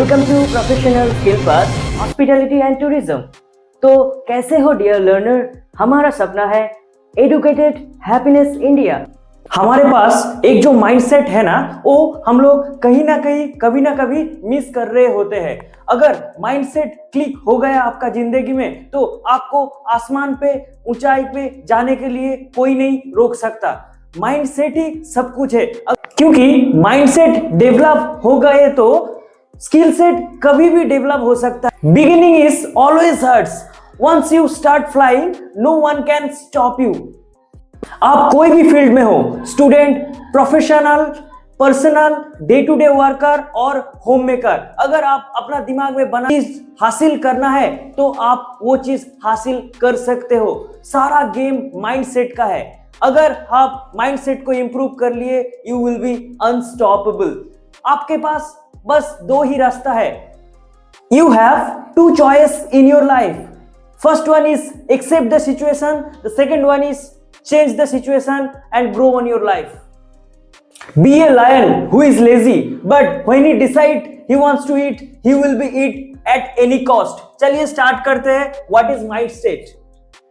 Welcome to professional skill path hospitality and tourism. तो कैसे हो डियर लर्नर, हमारा सपना है एडुकेटेड हैप्पीनेस इंडिया। हमारे पास एक जो माइंडसेट है ना, वो हम लोग कहीं ना कहीं कभी ना कभी मिस कर रहे होते हैं। अगर माइंडसेट क्लिक हो गया आपका जिंदगी में तो आपको आसमान पे ऊंचाई पे जाने के लिए कोई नहीं रोक सकता। माइंडसेट ही सब कुछ है, क्योंकि माइंडसेट डेवलप हो गए तो स्किल सेट कभी भी डेवलप हो सकता है। Beginning is always hurts, once you start flying no one can stop you. आप कोई भी फील्ड में हो, student, professional, personal, day to day worker और होम मेकर, अगर आप अपना दिमाग में बना चीज हासिल करना है तो आप वो चीज हासिल कर सकते हो। सारा गेम माइंडसेट का है। अगर आप माइंडसेट को इंप्रूव कर लिए यू विल बी अनस्टॉपेबल। आपके पास बस दो ही रास्ता है। You have two choice in your life. First one is accept the situation, the second one is change the situation and grow on your life. Be a lion who is lazy, but when he decide he wants to eat, he will be eat at any cost. चलिए start करते हैं। What is mindset?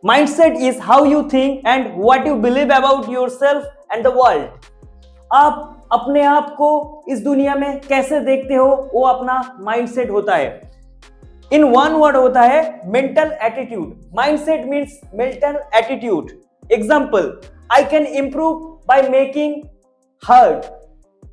Mindset is how you think and what you believe about yourself and the world. आप अपने आप को इस दुनिया में कैसे देखते हो, वो अपना माइंडसेट होता है। इन वन वर्ड होता है mental attitude. Mindset means mental attitude. Example, I can improve by making heard.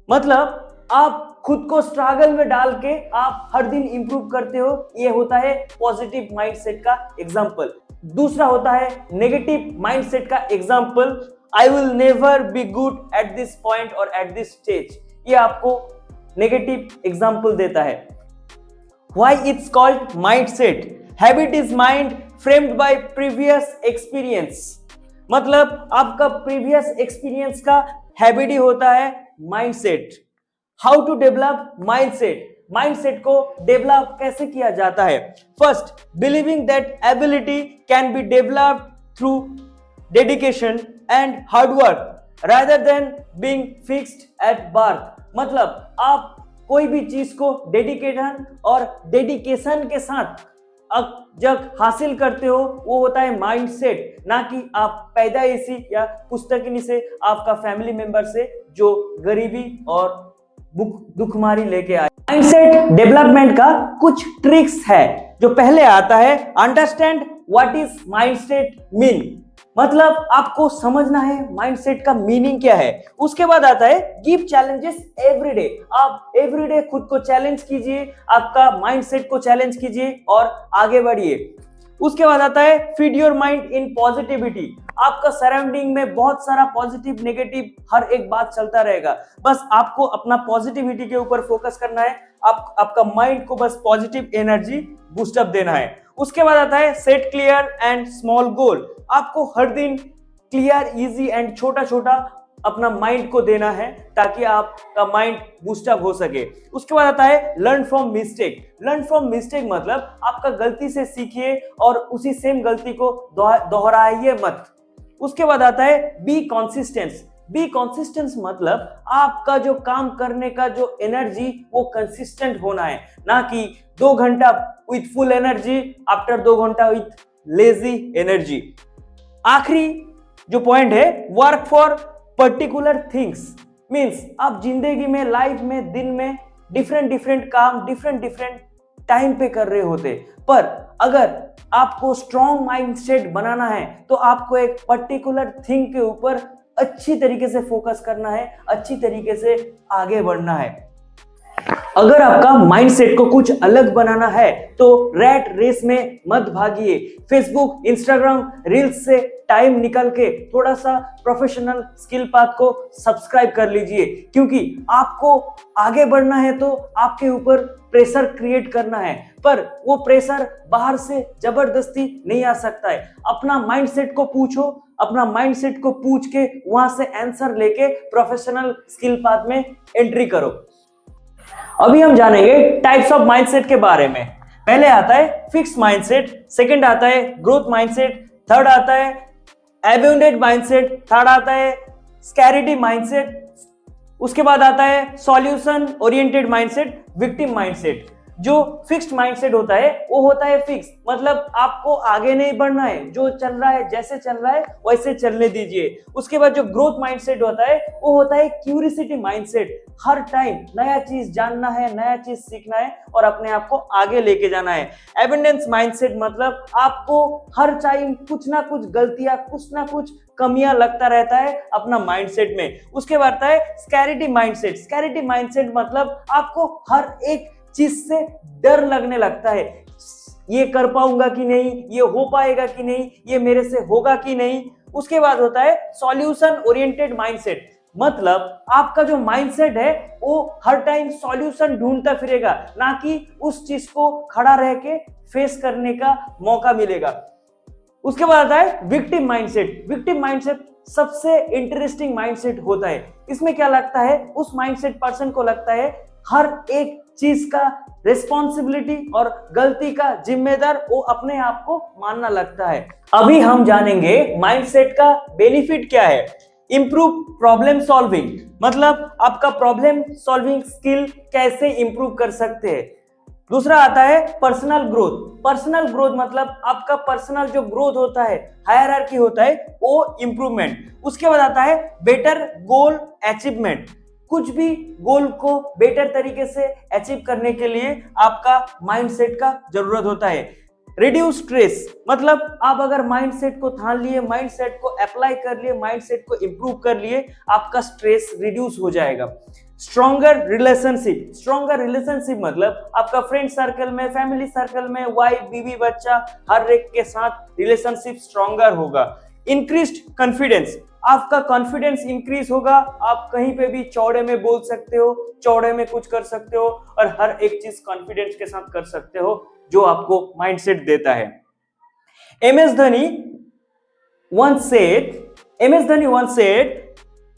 मतलब आप खुद को स्ट्रगल में डाल के आप हर दिन इंप्रूव करते हो, ये होता है पॉजिटिव माइंडसेट का एग्जाम्पल। दूसरा होता है नेगेटिव माइंडसेट का example, I will never be good at this point और एट दिस स्टेज। ये आपको नेगेटिव एग्जाम्पल देता है। Why it's called mindset? Habit is mind framed by previous experience. मतलब आपका प्रीवियस एक्सपीरियंस का हैबिट ही होता है mindset. How to develop mindset? Mindset को डेवलप कैसे किया जाता है? First, believing that ability can be developed through dedication and hard work rather than being fixed at birth. मतलब आप कोई भी चीज को डेडिकेशन और डेडिकेशन के साथ जब हासिल करते हो वो होता है माइंडसेट, ना कि आप पैदाइशी या पुस्तकिनी से, आपका फैमिली मेंबर से जो गरीबी और दुखमारी लेके आए। माइंडसेट डेवलपमेंट का कुछ ट्रिक्स है। जो पहले आता है, understand what is mindset mean. मतलब आपको समझना है माइंडसेट का मीनिंग क्या है। उसके बाद आता है गिव चैलेंजेस एवरीडे। आप एवरीडे खुद को चैलेंज कीजिए, आपका माइंडसेट को चैलेंज कीजिए और आगे बढ़िए। उसके बाद आता है feed your mind in positivity. आपका सराउंडिंग में बहुत सारा पॉजिटिव नेगेटिव हर एक बात चलता रहेगा, बस आपको अपना पॉजिटिविटी के ऊपर फोकस करना है। आपका माइंड को बस पॉजिटिव एनर्जी बूस्टअप देना है। उसके बाद आता है set clear and small goal. आपको हर दिन क्लियर, इजी एंड छोटा छोटा अपना माइंड को देना है ताकि आपका माइंड बूस्टअप हो सके। उसके बाद आता है learn from mistake. Learn from mistake मतलब आपका गलती से सीखिए और उसी सेम गलती को दोहराइए मत। उसके बाद आता है बी कॉन्सिस्टेंस। बी कॉन्सिस्टेंस मतलब आपका जो काम करने का जो एनर्जी वो कंसिस्टेंट होना है, ना कि 2 घंटा विथ फुल एनर्जी, आफ्टर 2 घंटा विथ लेजी एनर्जी। आखिरी जो पॉइंट है work for particular things. Means आप जिंदगी में, लाइफ में, दिन में डिफरेंट काम डिफरेंट टाइम पे कर रहे होते, पर अगर आपको स्ट्रॉन्ग माइंडसेट बनाना है तो आपको एक पर्टिकुलर थिंग के ऊपर अच्छी तरीके से फोकस करना है, अच्छी तरीके से आगे बढ़ना है। अगर आपका माइंडसेट को कुछ अलग बनाना है तो रैट रेस में मत भागिए। फेसबुक, इंस्टाग्राम, रील्स से टाइम निकाल के थोड़ा सा प्रोफेशनल स्किल पाथ को सब्सक्राइब कर लीजिए, क्योंकि आपको आगे बढ़ना है तो आपके ऊपर प्रेशर क्रिएट करना है, पर वो प्रेशर बाहर से जबरदस्ती नहीं आ सकता है। अपना माइंडसेट को पूछो, अपना माइंडसेट को पूछ के वहां से आंसर लेके प्रोफेशनल स्किल पाथ में एंट्री करो। अभी हम जानेंगे टाइप्स ऑफ माइंडसेट के बारे में। पहले आता है फिक्स्ड माइंडसेट, सेकंड आता है ग्रोथ माइंडसेट, थर्ड आता है एब्यूंडेंट माइंडसेट, थर्ड आता है स्कैरिटी माइंडसेट, उसके बाद आता है solution oriented mindset, victim mindset. जो फिक्स्ड माइंडसेट होता है वो होता है फिक्स, मतलब आपको आगे नहीं बढ़ना है, जो चल रहा है जैसे चल रहा है वैसे चलने दीजिए। उसके बाद जो ग्रोथ माइंडसेट होता है वो होता है क्यूरियोसिटी माइंडसेट, हर टाइम नया चीज जानना है, नया चीज सीखना है और अपने आप को आगे लेके जाना है। एबंडेंस माइंडसेट मतलब आपको हर टाइम कुछ ना कुछ गलतियां, कुछ ना कुछ कमियां लगता रहता है अपना माइंडसेट में। उसके बाद आता है स्कैरिटी माइंडसेट। स्कैरिटी माइंडसेट मतलब आपको हर एक चीज से डर लगने लगता है, ये कर पाऊंगा कि नहीं, ये हो पाएगा कि नहीं, ये मेरे से होगा कि नहीं। उसके बाद होता है सॉल्यूशन ओरिएंटेड माइंडसेट, मतलब आपका जो माइंडसेट है वो हर टाइम सॉल्यूशन ढूंढता फिरेगा, ना कि उस चीज को खड़ा रह के फेस करने का मौका मिलेगा। उसके बाद आता है विक्टिम माइंडसेट। विक्टिम माइंडसेट सबसे इंटरेस्टिंग माइंडसेट होता है। इसमें क्या लगता है, उस माइंडसेट पर्सन को लगता है हर एक चीज का रिस्पॉन्सिबिलिटी और गलती का जिम्मेदार वो अपने आप को मानना लगता है। अभी हम जानेंगे माइंडसेट का बेनिफिट क्या है। इंप्रूव प्रॉब्लम सॉल्विंग, मतलब आपका प्रॉब्लम सॉल्विंग स्किल कैसे इंप्रूव कर सकते हैं। दूसरा आता है पर्सनल ग्रोथ। पर्सनल ग्रोथ मतलब आपका पर्सनल जो ग्रोथ होता है, हायरार्की होता है, वो इंप्रूवमेंट। उसके बाद आता है बेटर गोल अचीवमेंट, कुछ भी गोल को बेटर तरीके से अचीव करने के लिए आपका माइंडसेट का जरूरत होता है। रिड्यूस स्ट्रेस, मतलब आप अगर माइंडसेट को ठान लिए, माइंडसेट को अप्लाई कर लिए, माइंडसेट को इंप्रूव कर लिए, आपका स्ट्रेस रिड्यूस हो जाएगा। Stronger relationship. स्ट्रॉन्गर रिलेशनशिप मतलब आपका फ्रेंड सर्कल में, फैमिली सर्कल में, वाइफ, बीवी, बच्चा, हर एक के साथ रिलेशनशिप स्ट्रॉन्गर होगा। इंक्रीज्ड कॉन्फिडेंस, आपका कॉन्फिडेंस इंक्रीज होगा, आप कहीं पे भी चौड़े में बोल सकते हो, चौड़े में कुछ कर सकते हो और हर एक चीज कॉन्फिडेंस के साथ कर सकते हो, जो आपको माइंडसेट देता है। MS Dhoni once said,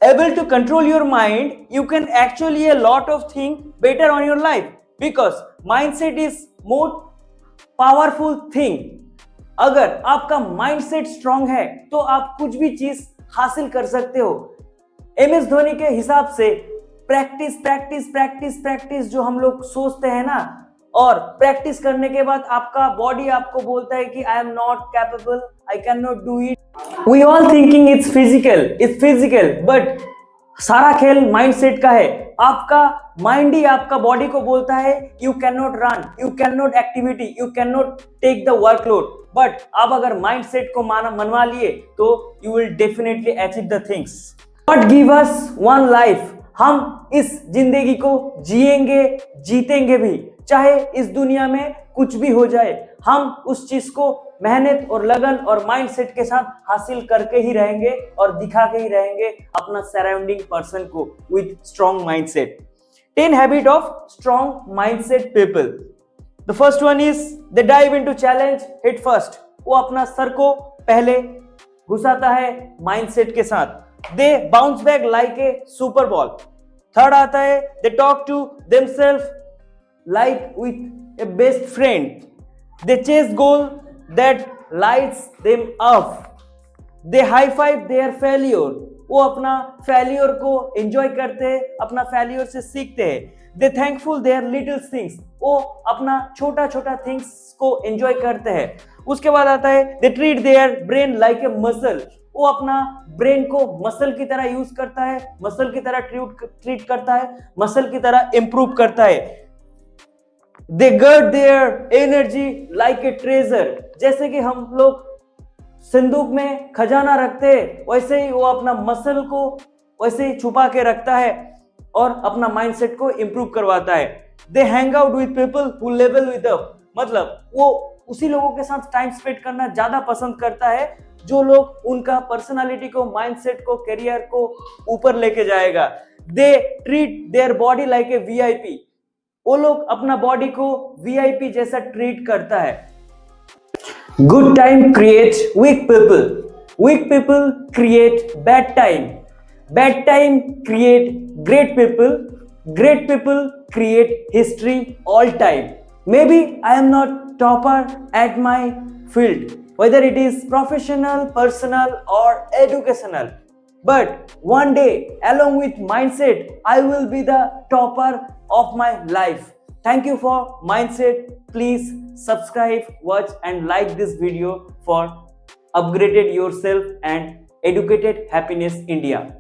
able to control your mind, you can actually a lot of things better on your life because mindset is more powerful thing. अगर आपका माइंडसेट स्ट्रांग है तो आप कुछ भी चीज हासिल कर सकते हो। एमएस धोनी के हिसाब से प्रैक्टिस प्रैक्टिस प्रैक्टिस प्रैक्टिस जो हम लोग सोचते हैं ना, और प्रैक्टिस करने के बाद आपका बॉडी आपको बोलता है कि I am not capable, I can not do it. We all thinking it's physical, but सारा खेल माइंडसेट का है। आपका माइंड ही आपका बॉडी को बोलता है you can not run, you can not activity, you can not take the workload. But आप अगर माइंडसेट को मनवा लिए तो you will definitely achieve the things. God give us one life, हम इस जिंदगी को जिएंगे, जीतेंगे भी, चाहे इस दुनिया में कुछ भी हो जाए, हम उस चीज को मेहनत और लगन और माइंडसेट के साथ हासिल करके ही रहेंगे और दिखा के ही रहेंगे अपना सराउंडिंग पर्सन को with strong mindset. 10 habit of strong mindset people. The first one is they dive into challenge head first, वो अपना सर को पहले घुसाता है माइंडसेट के साथ। They bounce back like a super ball. Third आता है they talk to themselves like with a best friend. They chase goal that lights them up. They high five their failure. वो अपना failure को enjoy करते हैं, अपना failure से सीखते हैं। They thankful their little things. वो अपना छोटा छोटा थिंग्स को एंजॉय करते हैं। उसके बाद आता है they treat their brain like a muscle. वो अपना ब्रेन को मसल की तरह यूज करता है, मसल की तरह ट्रीट करता है, मसल की तरह इंप्रूव करता है। They guard their energy like a treasure. जैसे कि हम लोग संदूक में खजाना रखते हैं, वैसे ही वो अपना मसल को वैसे ही छुपा के रखता है और अपना माइंडसेट को इंप्रूव करवाता है। They hang out with people who level with up. मतलब वो उसी लोगों के साथ टाइम स्पेंड करना ज्यादा पसंद करता है जो लोग उनका पर्सनालिटी को, माइंडसेट को, करियर को ऊपर लेके जाएगा। They treat their body like a VIP. वो लोग अपना बॉडी को वीआईपी जैसा ट्रीट करता है। Good time creates weak people, weak people create bad time, bad time create great people, great people create history all time. Maybe I am not topper at my field, whether it is professional, personal or educational, but one day along with mindset I will be the topper of my life. Thank you for Mindset. Please subscribe, watch and like this video for upgraded yourself and educated happiness India.